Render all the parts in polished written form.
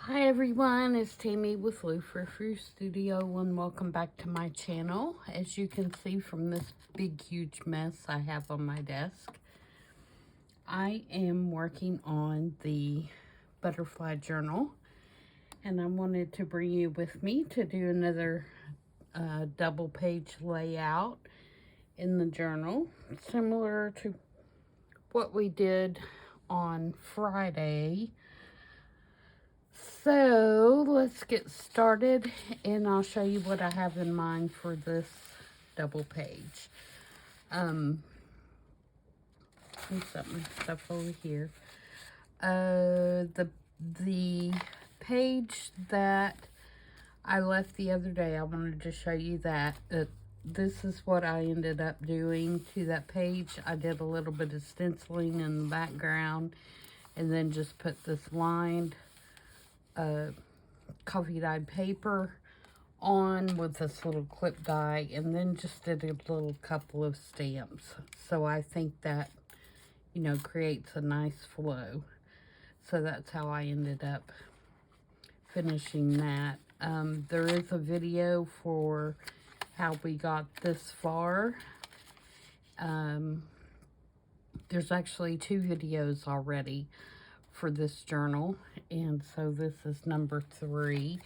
Hi everyone, it's Tammy with Frou-frou Studio and welcome back to my channel. As you can see from this big huge mess I have on my desk, I am working on the butterfly journal and I wanted to bring you with me to do another double page layout in the journal, similar to what we did on Friday. So let's get started and I'll show you what I have in mind for this double page. Let me set my stuff over here. The page that I left the other day, I wanted to show you that. This is what I ended up doing to that page. I did a little bit of stenciling in the background and then just put this lined coffee dyed paper on with this little clip die and then just did a little couple of stamps. So I think that, you know, creates a nice flow. So that's how I ended up finishing that. There is a video for how we got this far. There's actually 2 videos already for this journal, and so this is number 3,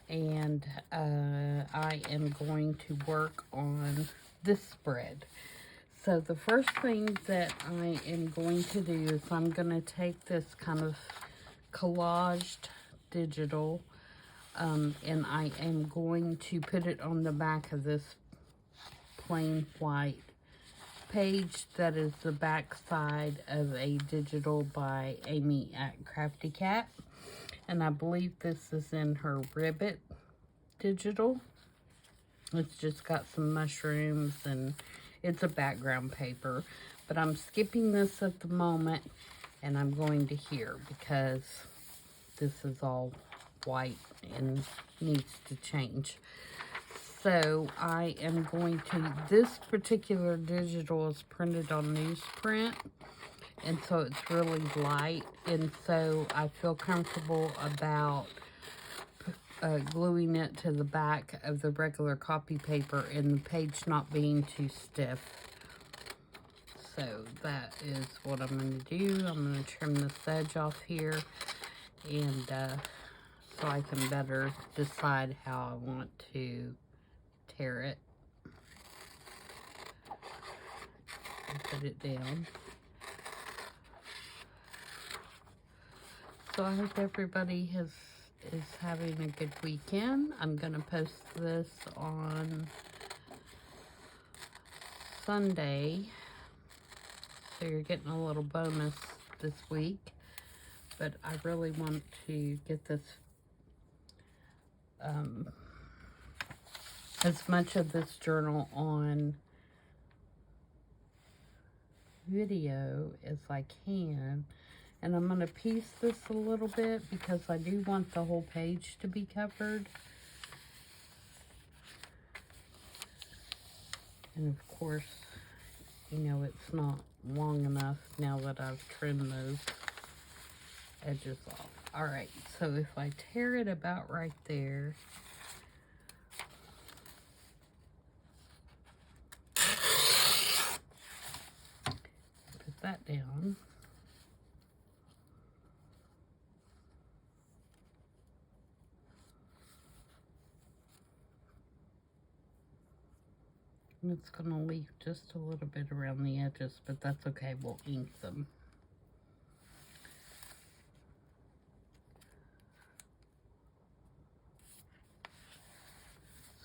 and I am going to work on this spread. So the first thing that I am going to do is I'm going to take this kind of collaged digital and I am going to put it on the back of this plain white page that is the back side of a digital by Amy at Crafty Cat, and I believe this is in her Ribbit digital. It's just got some mushrooms and it's a background paper, but I'm skipping this at the moment and I'm going to here because this is all white and needs to change. So I am going to, this particular digital is printed on newsprint, and so it's really light, and so I feel comfortable about gluing it to the back of the regular copy paper and the page not being too stiff. So that is what I'm going to do. I'm going to trim this edge off here, and so I can better decide how I want to tear it and put it down. So I hope everybody is having a good weekend. I'm gonna post this on Sunday, so you're getting a little bonus this week, but I really want to get this as much of this journal on video as I can. And I'm going to piece this a little bit because I do want the whole page to be covered. And of course, you know, it's not long enough now that I've trimmed those edges off. Alright, so if I tear it about right there, put that down. And it's going to leave just a little bit around the edges, but that's okay, we'll ink them.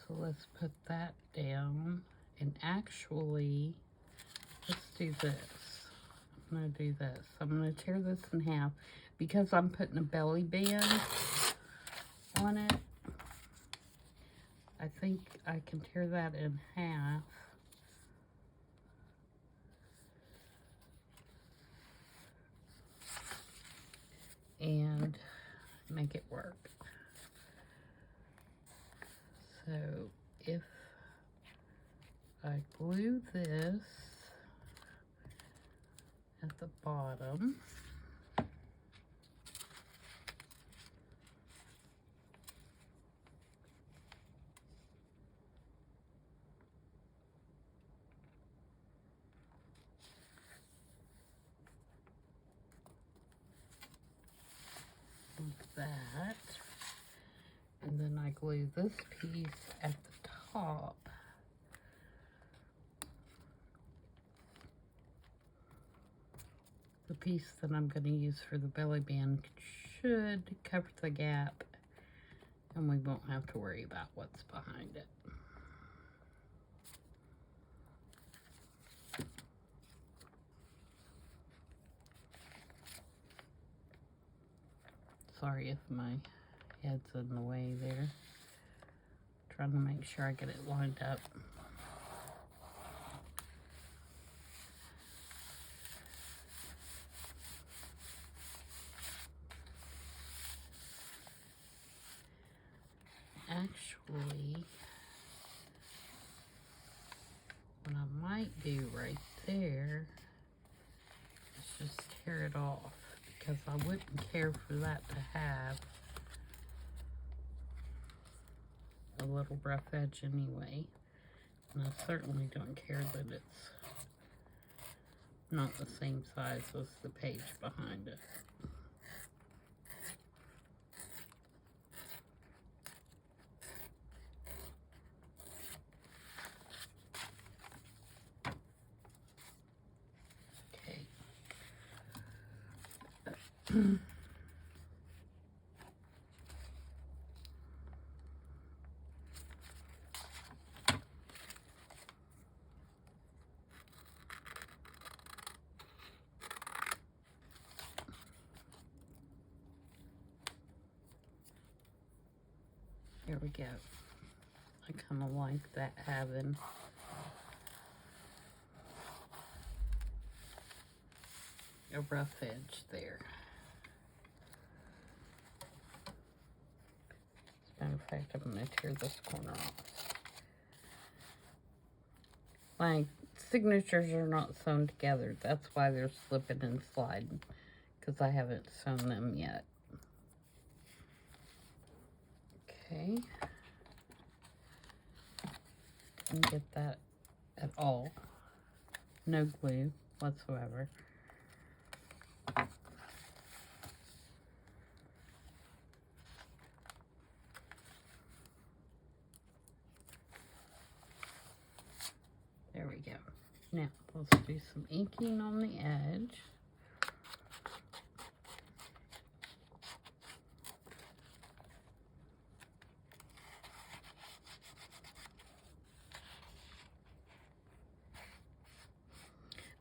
So let's put that down, and actually, let's do this. I'm going to do this. I'm going to tear this in half because I'm putting a belly band on it. I think I can tear that in half. And make it work. So if I glue this at the bottom, that. And then I glue this piece at the top. The piece that I'm going to use for the belly band should cover the gap, and we won't have to worry about what's behind it. Sorry if my head's in the way there. Trying to make sure I get it lined up. Actually, what I might do right there is just tear it off, because I wouldn't care for that to have a little rough edge anyway. And I certainly don't care that it's not the same size as the page behind it. Okay. There we go. I kind of like that having a rough edge there. As a matter of fact, I'm going to tear this corner off. My signatures are not sewn together. That's why they're slipping and sliding, because I haven't sewn them yet. Okay. Didn't get that at all. No glue whatsoever. There we go. Now, let's do some inking on the edge.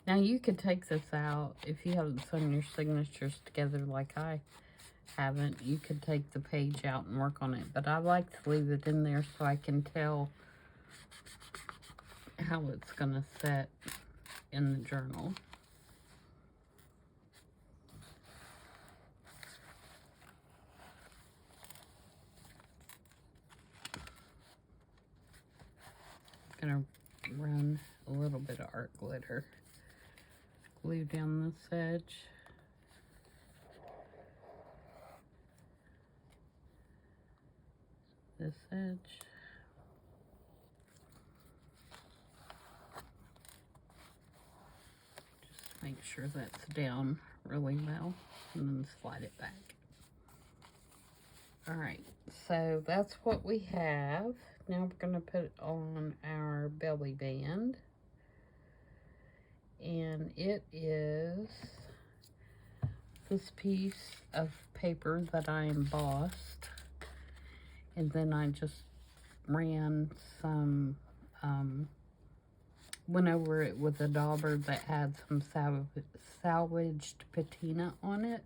Now, you could take this out if you haven't sewn your signatures together like I haven't. You could take the page out and work on it, but I like to leave it in there so I can tell how it's going to set in the journal. I'm going to run a little bit of art glitter glue down this edge. This edge. Just make sure that's down really well, and then slide it back. Alright, so that's what we have. Now we're going to put on our belly band. And it is this piece of paper that I embossed. And then I just ran some, went over it with a dauber that had some salvaged patina on it.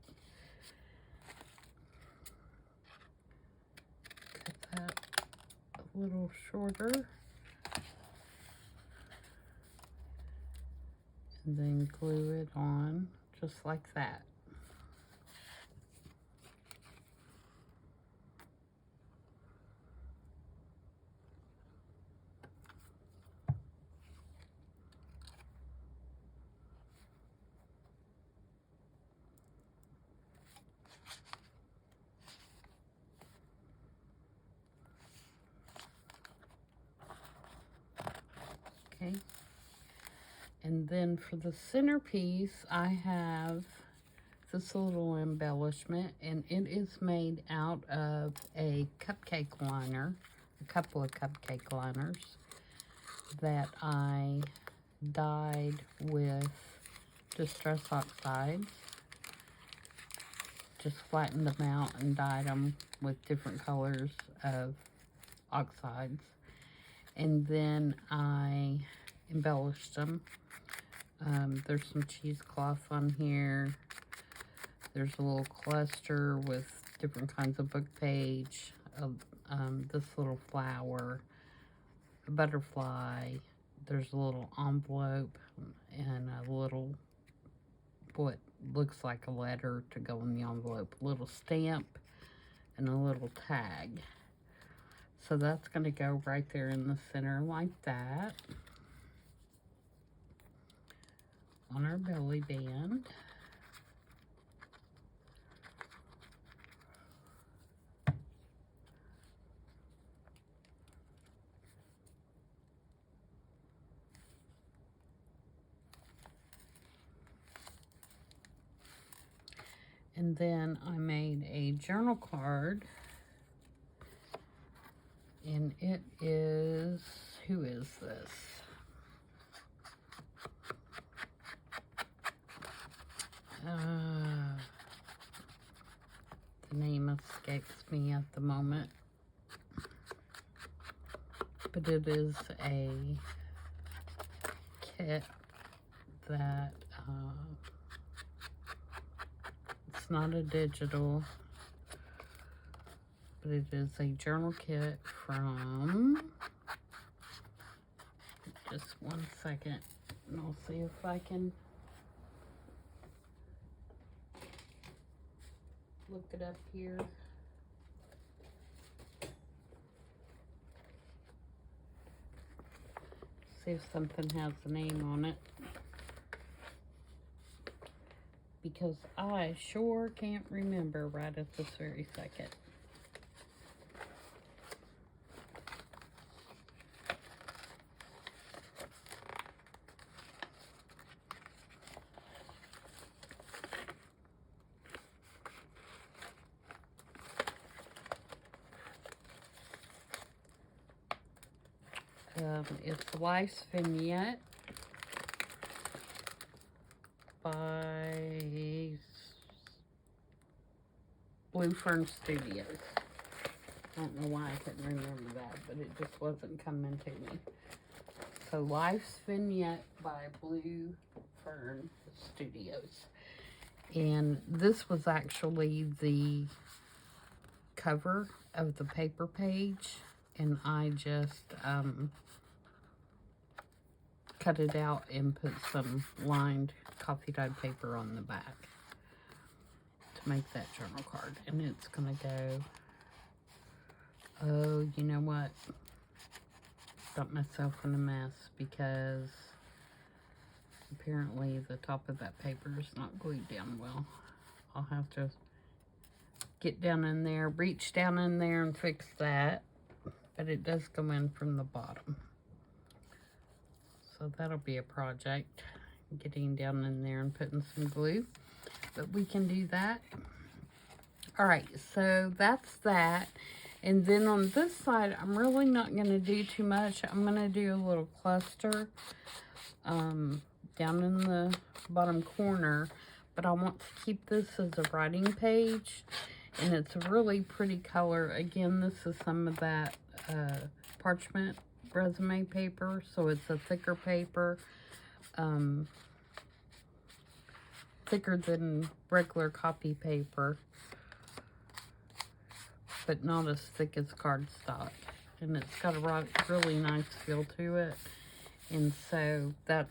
Cut that a little shorter. And then glue it on just like that. Okay. And then for the centerpiece, I have this little embellishment, and it is made out of a cupcake liner, a couple of cupcake liners that I dyed with Distress Oxides. Just flattened them out and dyed them with different colors of oxides. And then I embellished them. There's some cheesecloth on here. There's a little cluster with different kinds of book page, this little flower, a butterfly. There's a little envelope and a little, what looks like a letter to go in the envelope, a little stamp and a little tag. So that's going to go right there in the center like that on our belly band. And then I made a journal card, and it is, who is this? The name escapes me at the moment, but it is a kit that it's not a digital, but it is a journal kit from, just one second, and I'll see if I can look it up here. See if something has a name on it, because I sure can't remember right at this very second. It's Life's Vignette by Blue Fern Studios. I don't know why I couldn't remember that, but it just wasn't coming to me. So Life's Vignette by Blue Fern Studios. And this was actually the cover of the paper page, and I just cut it out and put some lined coffee dyed paper on the back to make that journal card. And it's gonna go, oh, you know what, got myself in a mess, because apparently the top of that paper is not glued down well. I'll have to get down in there, reach down in there and fix that, but it does go in from the bottom. So that'll be a project, getting down in there and putting some glue, but we can do that. All right, so that's that. And then on this side, I'm really not going to do too much. I'm going to do a little cluster down in the bottom corner, but I want to keep this as a writing page, and it's a really pretty color. Again, this is some of that parchment resume paper, so it's a thicker paper, thicker than regular copy paper, but not as thick as cardstock, and it's got a really nice feel to it. And so that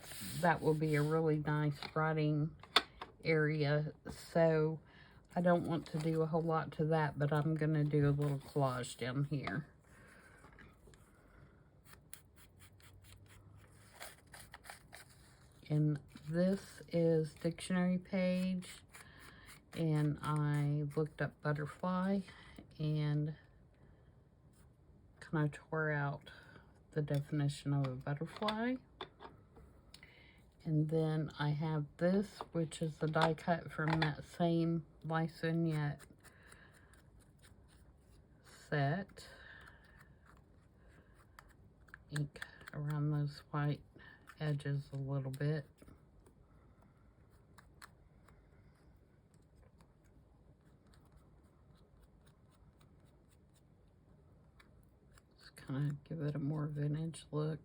will be a really nice writing area. So I don't want to do a whole lot to that, but I'm going to do a little collage down here. And this is dictionary page, and I looked up butterfly and kind of tore out the definition of a butterfly. And then I have this, which is the die cut from that same Lysonia set. Ink around those white edges a little bit. Just kind of give it a more vintage look.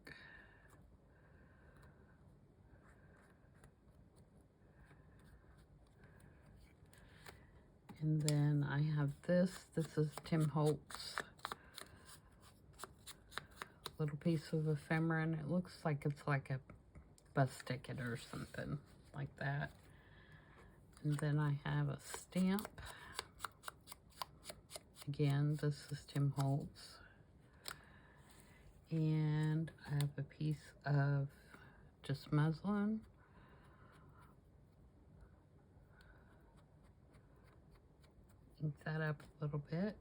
And then I have this. This is Tim Holtz. Little piece of ephemera, and it looks like it's like a bus ticket or something like that. And then I have a stamp. Again, this is Tim Holtz. And I have a piece of just muslin. Ink that up a little bit.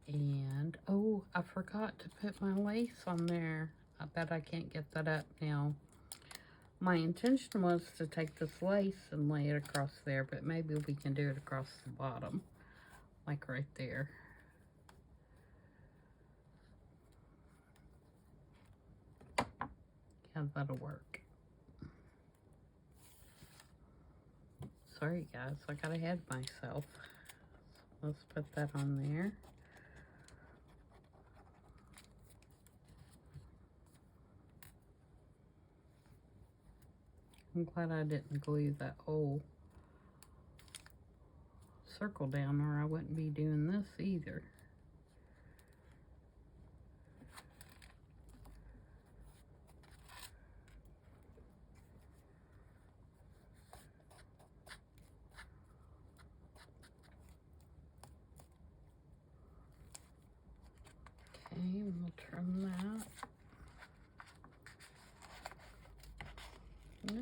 And, oh, I forgot to put my lace on there. I bet I can't get that up now. My intention was to take this lace and lay it across there, but maybe we can do it across the bottom, like right there. Yeah, that'll work. Sorry guys, I got ahead of myself. So let's put that on there. I'm glad I didn't glue that whole circle down, or I wouldn't be doing this either. Okay, we'll trim that.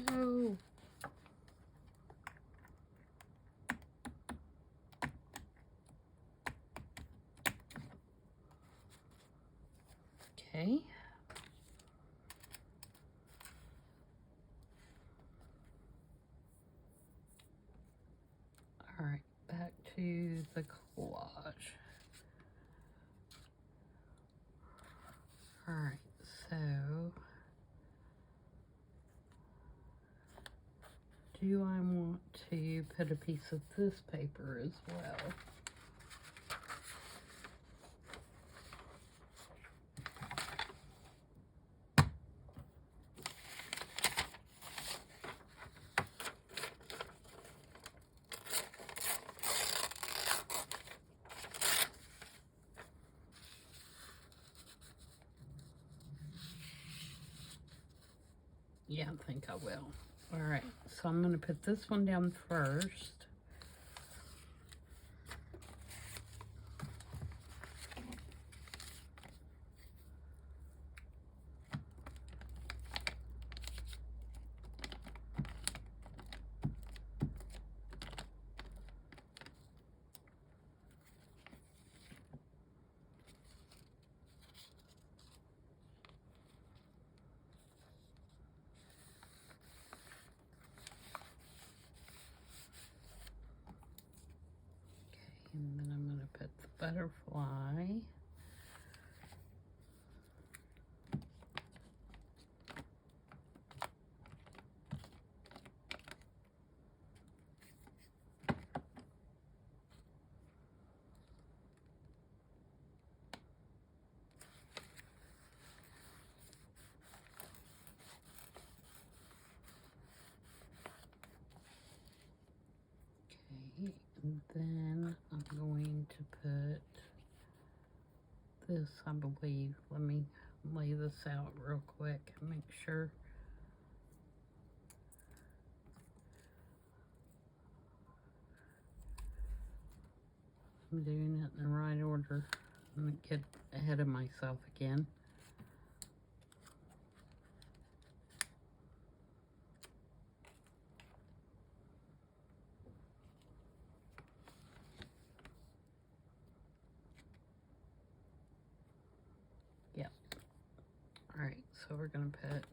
No. Okay. All right, back to the collage. All right, so do I want to put a piece of this paper as well? Yeah, I think I will. All right, so I'm going to put this one down first. And then I'm going to put the butterfly. Okay, and then I'm going to put this, I believe. Let me lay this out real quick and make sure. I'm doing it in the right order. I'm going to get ahead of myself again. Yep. Alright, so we're going to put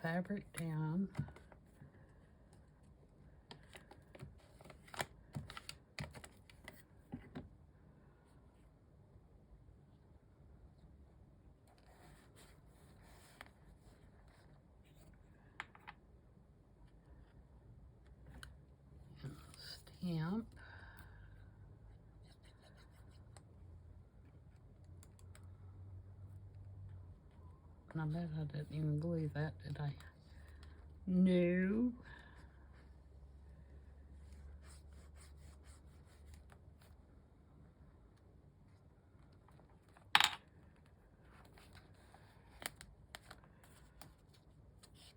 fabric down. Stamp. And I bet I didn't even glue that, did I? No.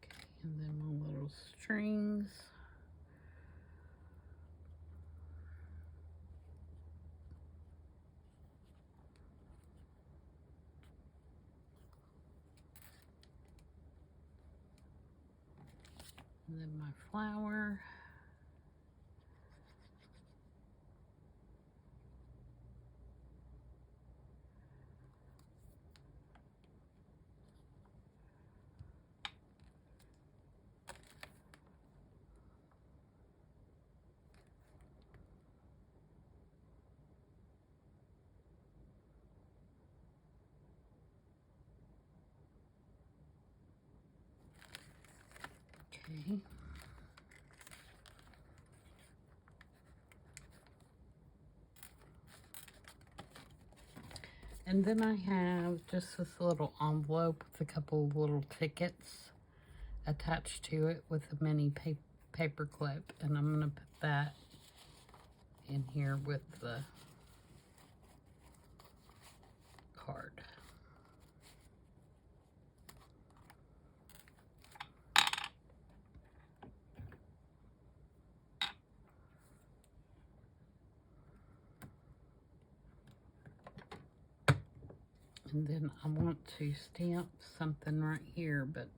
Okay, and then my little strings. And then my flower. Okay. And then I have just this little envelope with a couple of little tickets attached to it with a mini paper clip. And I'm going to put that in here with the card. And then I want to stamp something right here, but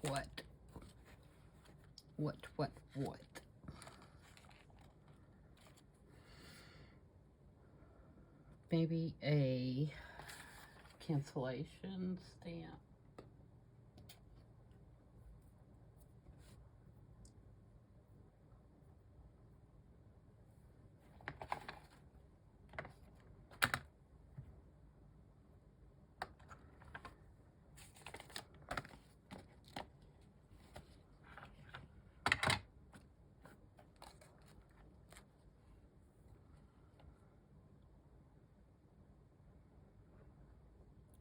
what? What? Maybe a cancellation stamp.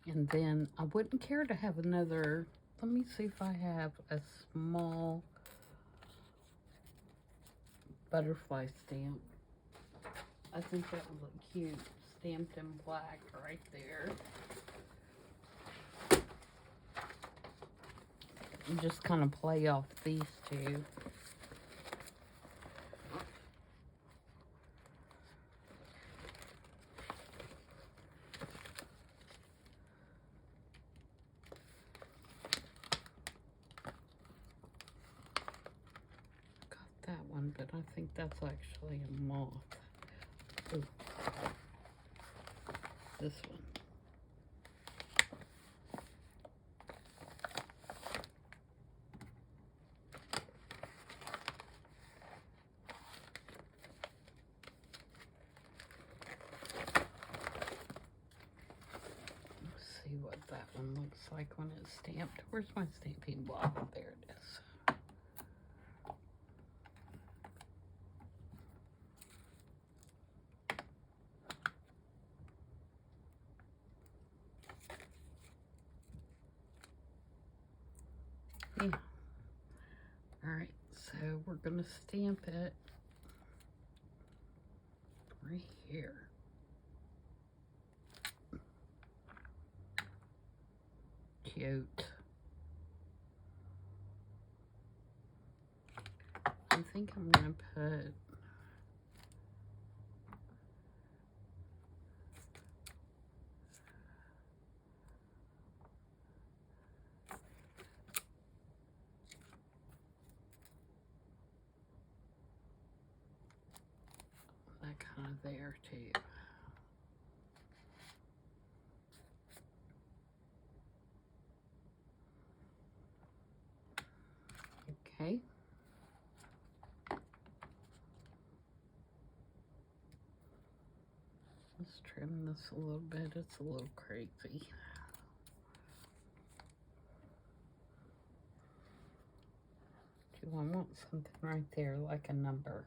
And then I wouldn't care to have another, let me see if I have a small butterfly stamp. I think that would look cute, stamped in black right there. And just kind of play off these two. That one, but I think that's actually a moth. Ooh. This one. Let's see what that one looks like when it's stamped. Where's my stamping block? There it is. Yeah. Alright, so we're going to stamp it right here. Cute. I think I'm going to put that kind of there too. just trim this a little bit. It's a little crazy. I want something right there, like a number.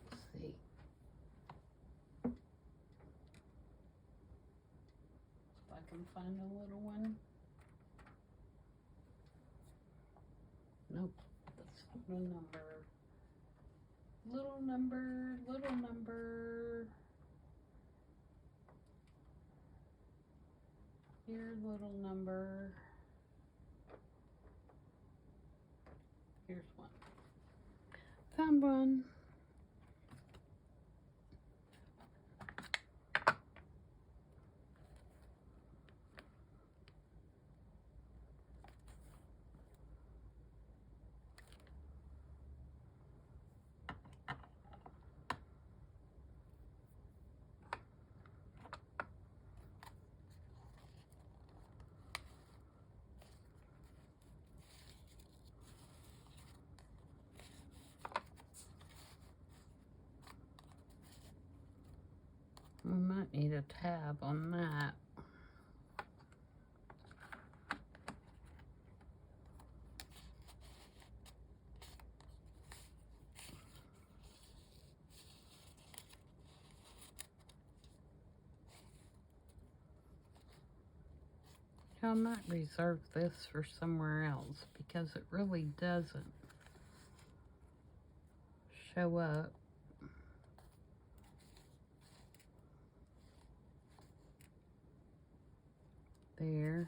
Let's see. If I can find a little one. Nope, that's not a number. Little number, little number. Here, little number. Here's one. Found one. We might need a tab on that. I might reserve this for somewhere else because it really doesn't show up. There.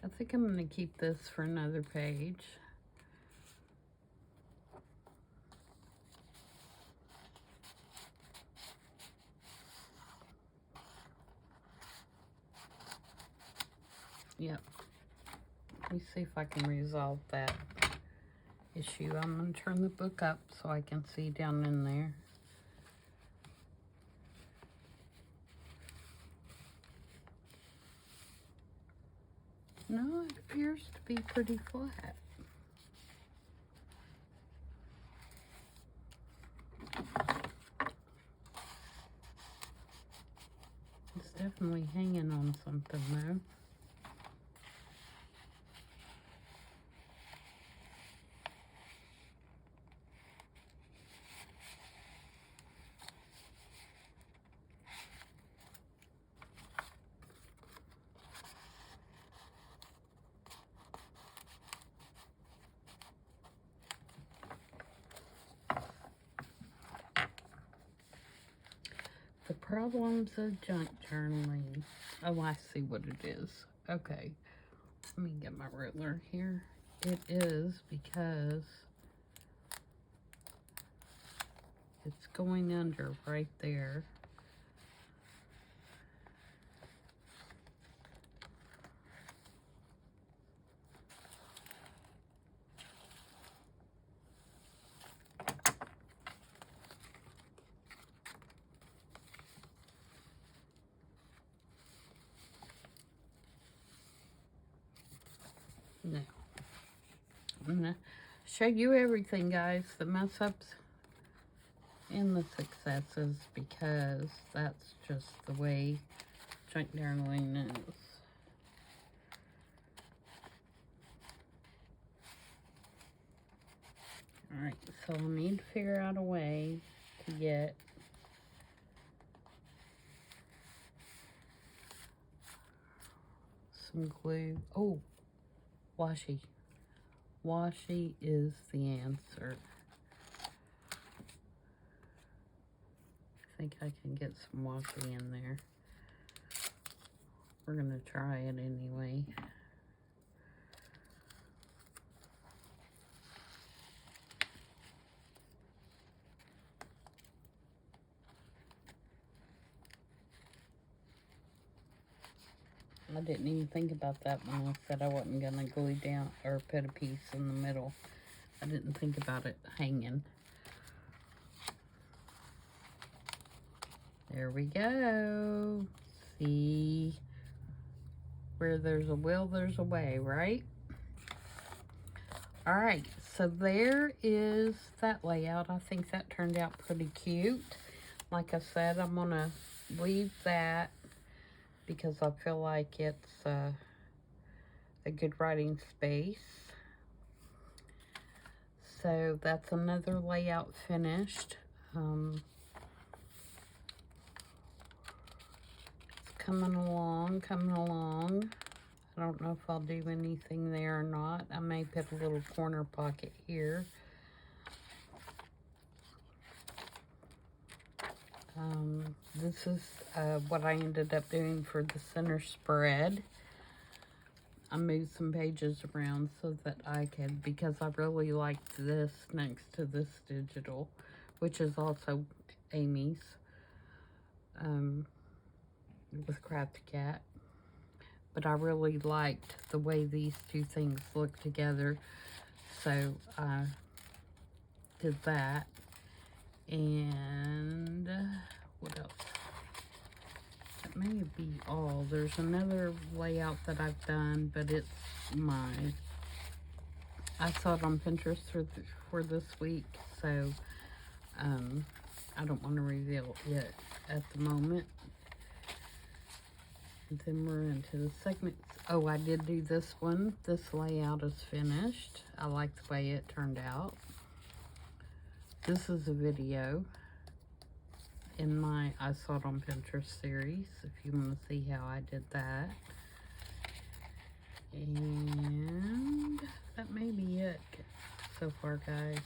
I think I'm going to keep this for another page. Yep. Let me see if I can resolve that issue. I'm going to turn the book up so I can see down in there. No, it appears to be pretty flat. It's definitely hanging on something though. The problems of junk journaling. Oh, I see what it is. Okay, let me get my ruler here. It is because it's going under right there. Now, I'm going to show you everything, guys, the mess-ups and the successes, because that's just the way junk journaling is. Alright, so I need to figure out a way to get some glue. Oh, washi. Washi is the answer. I think I can get some washi in there. We're going to try it anyway. I didn't even think about that when I said I wasn't going to glue down or put a piece in the middle. I didn't think about it hanging. There we go. See, where there's a will, there's a way, right? All right, so there is that layout. I think that turned out pretty cute. Like I said, I'm gonna leave that because I feel like it's a good writing space. So that's another layout finished. It's coming along, coming along. I don't know if I'll do anything there or not. I may put a little corner pocket here. This is what I ended up doing for the center spread. I moved some pages around so that I could, because I really liked this next to this digital, which is also Amy's, with Crafty Cat. But I really liked the way these two things look together, so I did that. And what else? That may be all. There's another layout that I've done, but it's mine. I saw it on Pinterest for this week, so I don't want to reveal it at the moment. And then we're into the segments. Oh, I did do this one. This layout is finished. I like the way it turned out. This is a video in my I Saw It on Pinterest series, if you want to see how I did that. And that may be it so far, guys.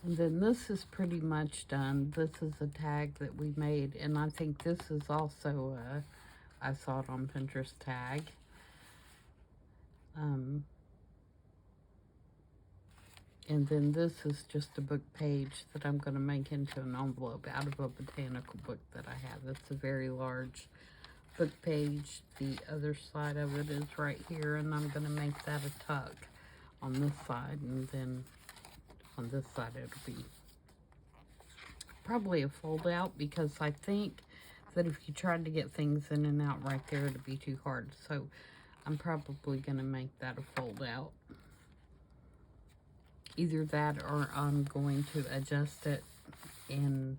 And then this is pretty much done. This is a tag that we made, and I think this is also a I Saw It on Pinterest tag. And then this is just a book page that I'm going to make into an envelope out of a botanical book that I have. It's a very large book page. The other side of it is right here, and I'm going to make that a tuck on this side, and then on this side it'll be probably a fold out, because I think that if you tried to get things in and out right there, it'd be too hard. So I'm probably going to make that a fold out. Either that, or I'm going to adjust it and,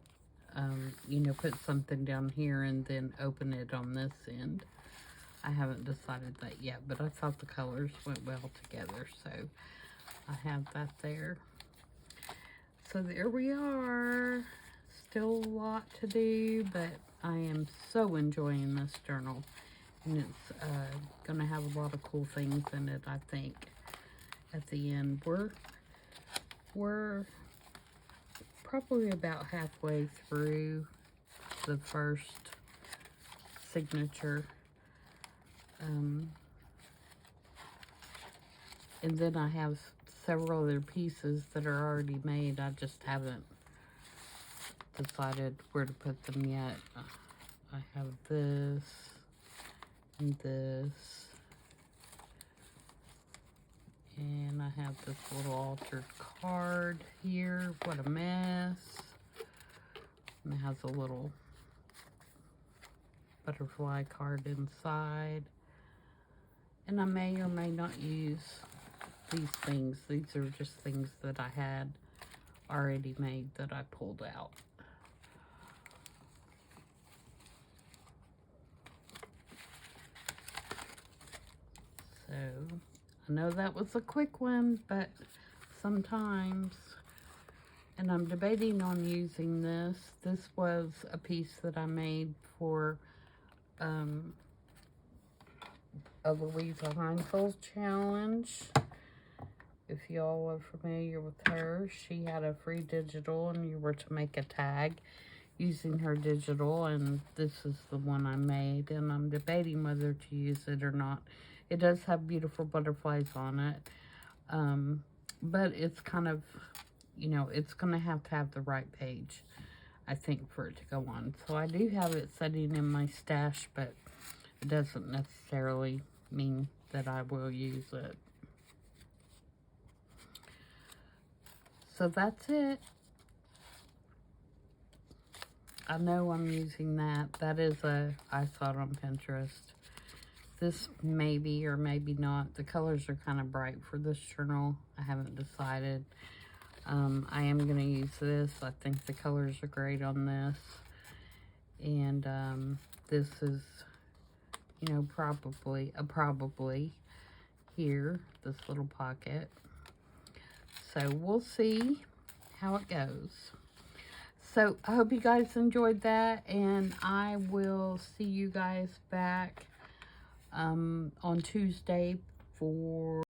you know, put something down here and then open it on this end. I haven't decided that yet, but I thought the colors went well together, so I have that there. So there we are. Still a lot to do, but I am so enjoying this journal. And it's going to have a lot of cool things in it, I think, at the end. We're probably about halfway through the first signature. And then I have several other pieces that are already made. I just haven't decided where to put them yet. I have this and this. And I have this little altered card here. What a mess. And it has a little butterfly card inside. And I may or may not use these things. These are just things that I had already made that I pulled out. So I know that was a quick one, but sometimes, and I'm debating on using this. This was a piece that I made for a Louisa Heinfeld challenge. If y'all are familiar with her, she had a free digital, and you were to make a tag using her digital, and this is the one I made, and I'm debating whether to use it or not. It does have beautiful butterflies on it, but it's kind of, you know, it's going to have the right page, I think, for it to go on. So I do have it sitting in my stash, but it doesn't necessarily mean that I will use it. So that's it. I know I'm using that. That is I saw it on Pinterest. This maybe or maybe not. The colors are kind of bright for this journal. I haven't decided. I am going to use this. I think the colors are great on this. And this is, you know, probably here, this little pocket. So we'll see how it goes. So I hope you guys enjoyed that, and I will see you guys back on Tuesday for